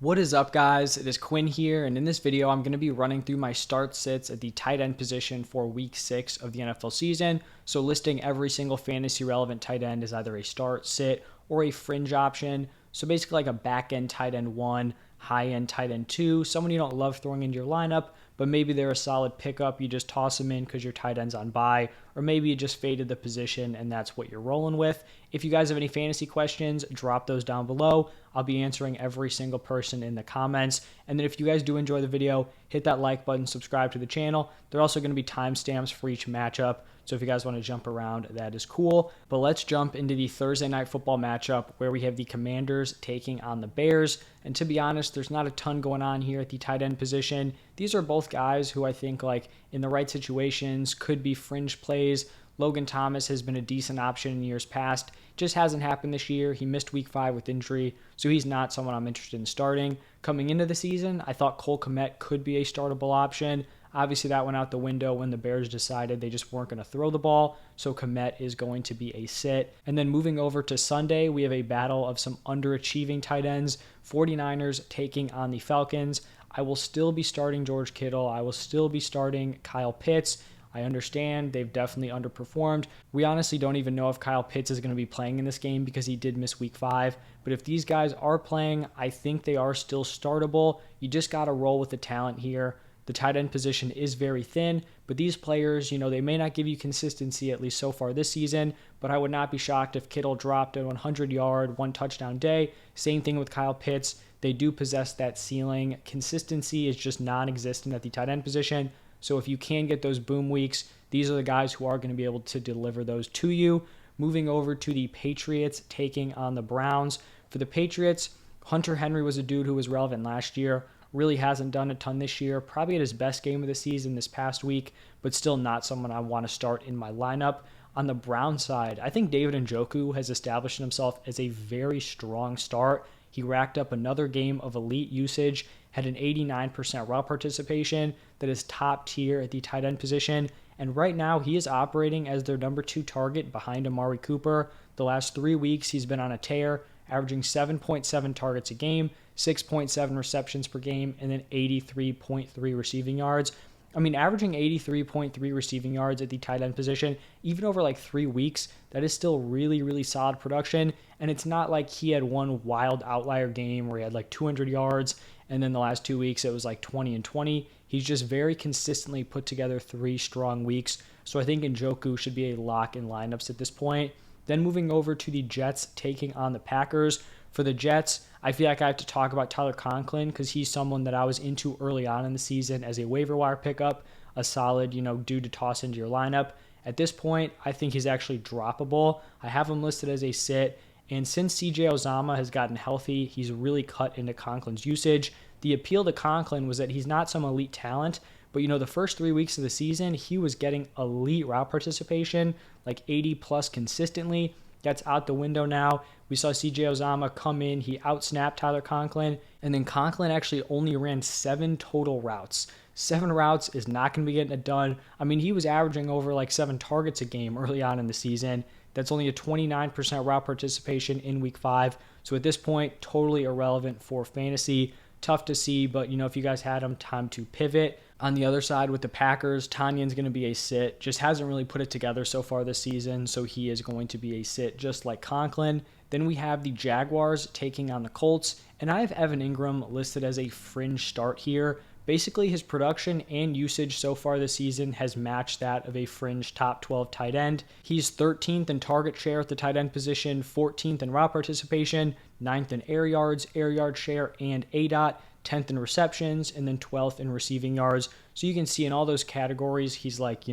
What is up, guys? It is Quinn here, and in this video, I'm going to be running through my start sits at the tight end position for week 6 of the NFL season. So listing every single fantasy relevant tight end as either a start, sit, or a fringe option. So basically like a back end tight end 1, high end tight end 2, someone you don't love throwing into your lineup, but maybe they're a solid pickup. You just toss them in because your tight end's on bye, or maybe you just faded the position and that's what you're rolling with. If you guys have any fantasy questions, drop those down below. I'll be answering every single person in the comments. And then if you guys do enjoy the video, hit that like button, subscribe to the channel. There are also going to be timestamps for each matchup. So if you guys want to jump around, that is cool. But let's jump into the Thursday night football matchup where we have the Commanders taking on the Bears. And to be honest, there's not a ton going on here at the tight end position. These are both guys who I think like in the right situations could be fringe plays. Logan Thomas has been a decent option in years past. Just hasn't happened this year. He missed week 5 with injury, so he's not someone I'm interested in starting. Coming into the season, I thought Cole Kmet could be a startable option. Obviously, that went out the window when the Bears decided they just weren't going to throw the ball, so Kmet is going to be a sit. And then moving over to Sunday, we have a battle of some underachieving tight ends. 49ers taking on the Falcons. I will still be starting George Kittle. I will still be starting Kyle Pitts. I understand they've definitely underperformed. We honestly don't even know if Kyle Pitts is going to be playing in this game because he did miss week 5. But if these guys are playing, I think they are still startable. You just got to roll with the talent here. The tight end position is very thin, but these players, they may not give you consistency, at least so far this season, but I would not be shocked if Kittle dropped a 100-yard, 1-touchdown day. Same thing with Kyle Pitts. They do possess that ceiling. Consistency is just non-existent at the tight end position. So if you can get those boom weeks, these are the guys who are going to be able to deliver those to you. Moving over to the Patriots taking on the Browns. For the Patriots, Hunter Henry was a dude who was relevant last year. Really hasn't done a ton this year. Probably at his best game of the season this past week, but still not someone I want to start in my lineup. On the Browns side, I think David Njoku has established himself as a very strong start. He racked up another game of elite usage, had an 89% route participation that is top tier at the tight end position. And right now, he is operating as their number 2 target behind Amari Cooper. The last 3 weeks, he's been on a tear, averaging 7.7 targets a game, 6.7 receptions per game, and then 83.3 receiving yards. I mean, averaging 83.3 receiving yards at the tight end position, even over like 3 weeks, that is still really, really solid production. And it's not like he had one wild outlier game where he had like 200 yards, and then the last 2 weeks it was like 20 and 20. He's just very consistently put together 3 strong weeks. So I think Njoku should be a lock in lineups at this point. Then moving over to the Jets taking on the Packers. For the Jets, I feel like I have to talk about Tyler Conklin because he's someone that I was into early on in the season as a waiver wire pickup, a solid, dude to toss into your lineup. At this point, I think he's actually droppable. I have him listed as a sit, and since CJ Uzomah has gotten healthy, he's really cut into Conklin's usage. The appeal to Conklin was that he's not some elite talent, but the first 3 weeks of the season, he was getting elite route participation, like 80 plus consistently. That's out the window now. We saw CJ Uzomah come in. He outsnapped Tyler Conklin. And then Conklin actually only ran 7 total routes. 7 routes is not going to be getting it done. I mean, he was averaging over like 7 targets a game early on in the season. That's only a 29% route participation in week 5. So at this point, totally irrelevant for fantasy. Tough to see, but if you guys had him, time to pivot. On the other side with the Packers, Tanyan's going to be a sit. Just hasn't really put it together so far this season, so he is going to be a sit just like Conklin. Then we have the Jaguars taking on the Colts, and I have Evan Ingram listed as a fringe start here. Basically, his production and usage so far this season has matched that of a fringe top 12 tight end. He's 13th in target share at the tight end position, 14th in route participation, 9th in air yards, air yard share, and ADOT, 10th in receptions, and then 12th in receiving yards. So you can see in all those categories, he's like,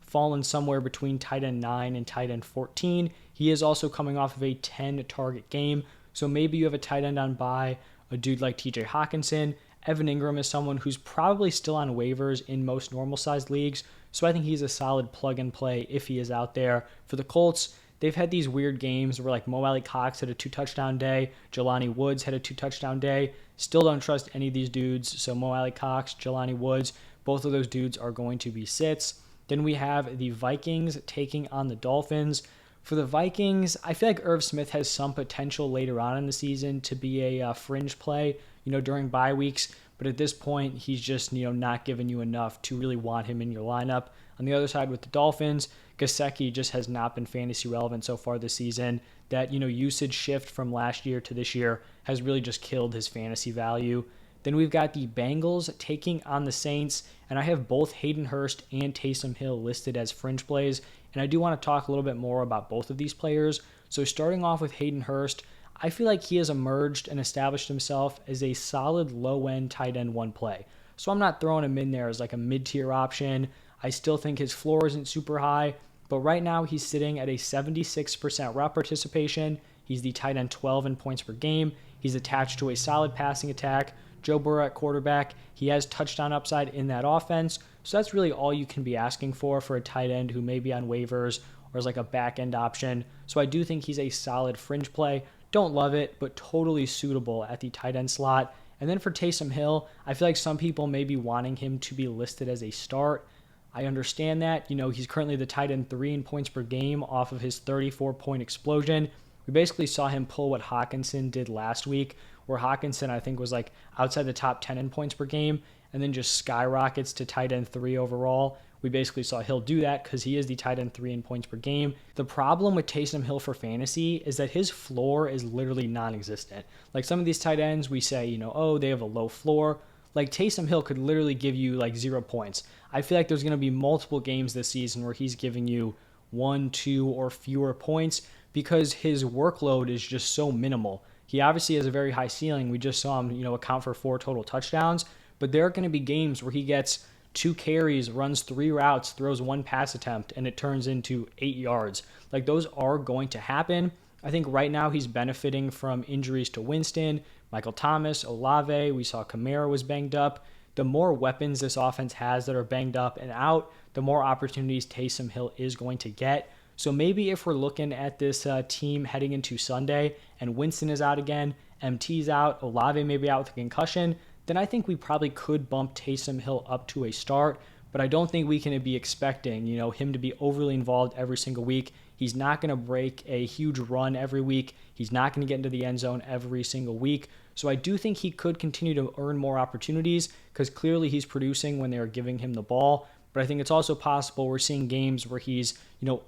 fallen somewhere between tight end 9 and tight end 14. He is also coming off of a 10 target game. So maybe you have a tight end on bye, a dude like TJ Hawkinson. Evan Ingram is someone who's probably still on waivers in most normal sized leagues. So I think he's a solid plug and play if he is out there. For the Colts, they've had these weird games where like Mo Alley-Cox had a 2-touchdown day, Jelani Woods had a 2-touchdown day. Still don't trust any of these dudes. So Mo Alley-Cox, Jelani Woods, both of those dudes are going to be sits. Then we have the Vikings taking on the Dolphins. For the Vikings, I feel like Irv Smith has some potential later on in the season to be a fringe play. during bye weeks. But at this point, he's just, not giving you enough to really want him in your lineup. On the other side with the Dolphins, Gesicki just has not been fantasy relevant so far this season. That, usage shift from last year to this year has really just killed his fantasy value. Then we've got the Bengals taking on the Saints, and I have both Hayden Hurst and Taysom Hill listed as fringe plays, and I do want to talk a little bit more about both of these players. So starting off with Hayden Hurst, I feel like he has emerged and established himself as a solid low-end tight end one play. So I'm not throwing him in there as like a mid-tier option. I still think his floor isn't super high, but right now he's sitting at a 76% route participation. He's the tight end 12 in points per game. He's attached to a solid passing attack. Joe Burrow at quarterback. He has touchdown upside in that offense. So that's really all you can be asking for a tight end who may be on waivers or is like a back end option. So I do think he's a solid fringe play. Don't love it, but totally suitable at the tight end slot. And then for Taysom Hill, I feel like some people may be wanting him to be listed as a start. I understand that. He's currently the tight end 3 in points per game off of his 34-point explosion. We basically saw him pull what Hawkinson did last week, where Hawkinson, I think, was like outside the top 10 in points per game and then just skyrockets to tight end 3 overall. We basically saw Hill do that because he is the tight end 3 in points per game. The problem with Taysom Hill for fantasy is that his floor is literally non-existent. Like some of these tight ends, we say, they have a low floor. Like Taysom Hill could literally give you like 0 points. I feel like there's going to be multiple games this season where he's giving you 1, 2, or fewer points because his workload is just so minimal. He obviously has a very high ceiling. We just saw him, account for 4 total touchdowns, but there are going to be games where he gets 2 carries, runs 3 routes, throws 1 pass attempt, and it turns into 8 yards. Like those are going to happen. I think right now he's benefiting from injuries to Winston, Michael Thomas, Olave. We saw Kamara was banged up. The more weapons this offense has that are banged up and out, the more opportunities Taysom Hill is going to get. So maybe if we're looking at this team heading into Sunday and Winston is out again, MT's out, Olave may be out with a concussion, then I think we probably could bump Taysom Hill up to a start. But I don't think we can be expecting, him to be overly involved every single week. He's not going to break a huge run every week. He's not going to get into the end zone every single week. So I do think he could continue to earn more opportunities because clearly he's producing when they are giving him the ball. But I think it's also possible we're seeing games where he's,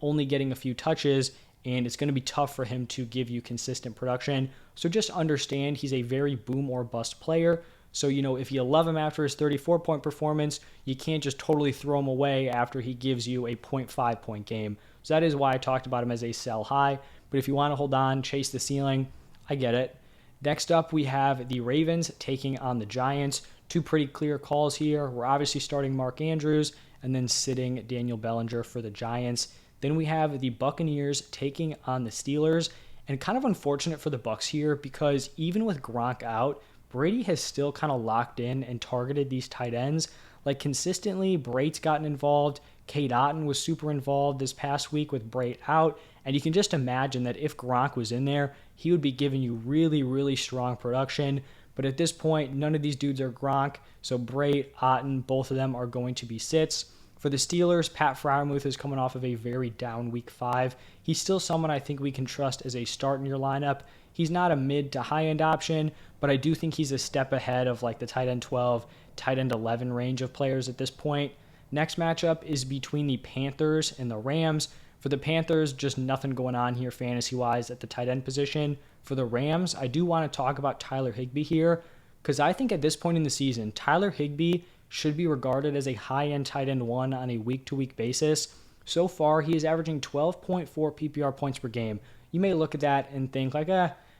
only getting a few touches and it's going to be tough for him to give you consistent production. So just understand he's a very boom or bust player. So, if you love him after his 34-point performance, you can't just totally throw him away after he gives you a 0.5-point game. So that is why I talked about him as a sell high. But if you want to hold on, chase the ceiling, I get it. Next up, we have the Ravens taking on the Giants. 2 pretty clear calls here. We're obviously starting Mark Andrews and then sitting Daniel Bellinger for the Giants. Then we have the Buccaneers taking on the Steelers. And kind of unfortunate for the Bucs here because even with Gronk out, Brady has still kind of locked in and targeted these tight ends. Like consistently, Brate's gotten involved. Cade Otton was super involved this past week with Brate out. And you can just imagine that if Gronk was in there, he would be giving you really, really strong production. But at this point, none of these dudes are Gronk. So Brate, Otton, both of them are going to be sits. For the Steelers, Pat Freiermuth is coming off of a very down week 5. He's still someone I think we can trust as a start in your lineup. He's not a mid to high end option, but I do think he's a step ahead of like the tight end 12, tight end 11 range of players at this point. Next matchup is between the Panthers and the Rams. For the Panthers, just nothing going on here fantasy-wise at the tight end position. For the Rams, I do want to talk about Tyler Higbee here because I think at this point in the season, Tyler Higbee should be regarded as a high-end tight end 1 on a week-to-week basis. So far, he is averaging 12.4 PPR points per game. You may look at that and think like,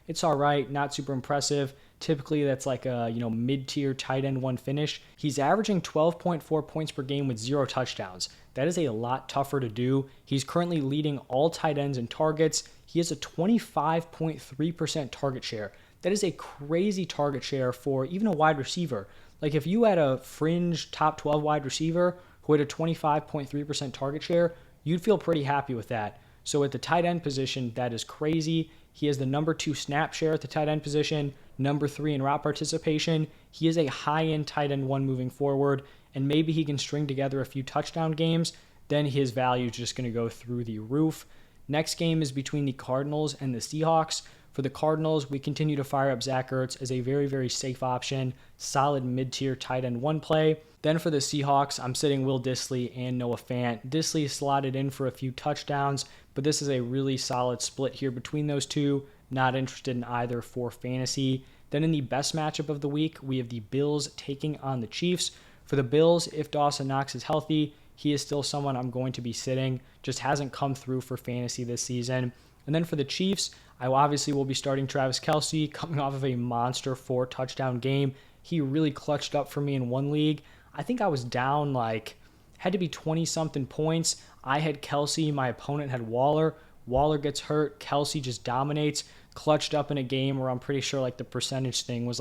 it's all right, not super impressive. Typically, that's like a mid-tier tight end 1 finish. He's averaging 12.4 points per game with 0 touchdowns. That is a lot tougher to do. He's currently leading all tight ends in targets. He has a 25.3% target share. That is a crazy target share for even a wide receiver. Like if you had a fringe top 12 wide receiver who had a 25.3% target share, you'd feel pretty happy with that. So at the tight end position, that is crazy. He has the number 2 snap share at the tight end position, number 3 in route participation. He is a high-end tight end 1 moving forward, and maybe he can string together a few touchdown games. Then his value is just going to go through the roof. Next game is between the Cardinals and the Seahawks. For the Cardinals, we continue to fire up Zach Ertz as a very, very safe option, solid mid-tier tight end one play. Then for the Seahawks, I'm sitting Will Dissly and Noah Fant. Dissly is slotted in for a few touchdowns, but this is a really solid split here between those two. Not interested in either for fantasy. Then in the best matchup of the week, we have the Bills taking on the Chiefs. For the Bills, if Dawson Knox is healthy, he is still someone I'm going to be sitting. Just hasn't come through for fantasy this season. And then for the Chiefs, I obviously will be starting Travis Kelce coming off of a monster 4-touchdown game. He really clutched up for me in one league. I think I was down had to be 20-something points. I had Kelce. My opponent had Waller. Waller gets hurt. Kelce just dominates. Clutched up in a game where I'm pretty sure the percentage thing was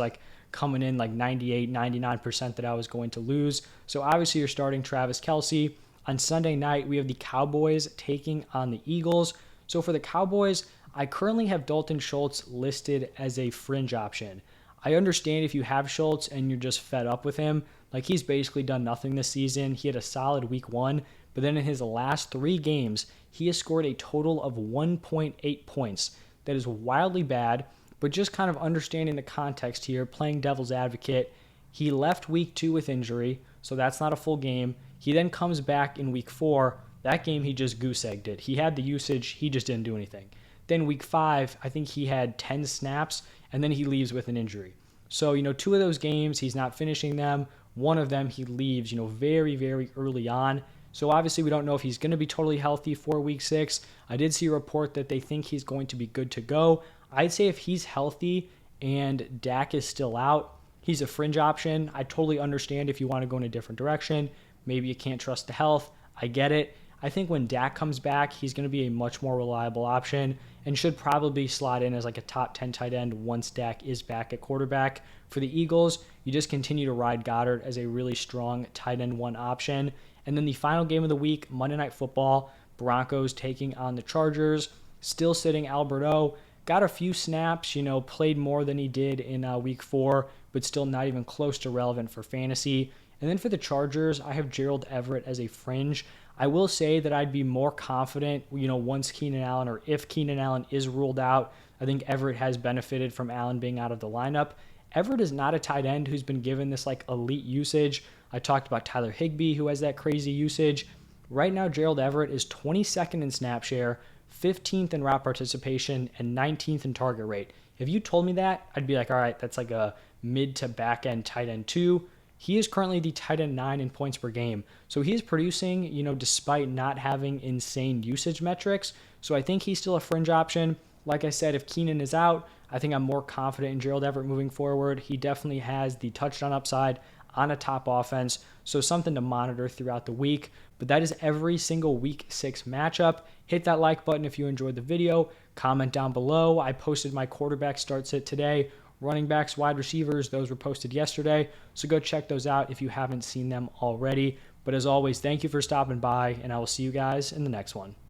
coming in 98, 99% that I was going to lose. So obviously you're starting Travis Kelce. On Sunday night, we have the Cowboys taking on the Eagles. So for the Cowboys, I currently have Dalton Schultz listed as a fringe option. I understand if you have Schultz and you're just fed up with him. He's basically done nothing this season. He had a solid week 1, but then in his last 3 games, he has scored a total of 1.8 points. That is wildly bad, but just kind of understanding the context here, playing devil's advocate, he left week 2 with injury, so that's not a full game. He then comes back in week 4. That game he just goose-egged it. He had the usage, he just didn't do anything. Then week 5, I think he had 10 snaps, and then he leaves with an injury. So, 2 of those games, he's not finishing them. One of them, he leaves, very, very early on. So obviously we don't know if he's going to be totally healthy for week 6. I did see a report that they think he's going to be good to go. I'd say if he's healthy and Dak is still out, he's a fringe option. I totally understand if you want to go in a different direction. Maybe you can't trust the health. I get it. I think when Dak comes back, he's going to be a much more reliable option and should probably slot in as a top 10 tight end once Dak is back at quarterback. For the Eagles, you just continue to ride Goddard as a really strong tight end 1 option. And then the final game of the week, Monday Night Football, Broncos taking on the Chargers. Still sitting Alberto. Got a few snaps, played more than he did in week 4, but still not even close to relevant for fantasy. And then for the Chargers, I have Gerald Everett as a fringe. I will say that I'd be more confident, once Keenan Allen or if Keenan Allen is ruled out. I think Everett has benefited from Allen being out of the lineup. Everett is not a tight end who's been given this elite usage. I talked about Tyler Higbee, who has that crazy usage. Right now, Gerald Everett is 22nd in snap share, 15th in route participation, and 19th in target rate. If you told me that, I'd be all right, that's a mid to back end tight end 2. He is currently the tight end 9 in points per game. So he is producing, despite not having insane usage metrics. So I think he's still a fringe option. Like I said, if Keenan is out, I think I'm more confident in Gerald Everett moving forward. He definitely has the touchdown upside on a top offense, so something to monitor throughout the week. But that is every single week 6 matchup. Hit that like button if you enjoyed the video. Comment down below. I posted my quarterback start sit today. Running backs, wide receivers, those were posted yesterday. So go check those out if you haven't seen them already. But as always, thank you for stopping by, and I will see you guys in the next one.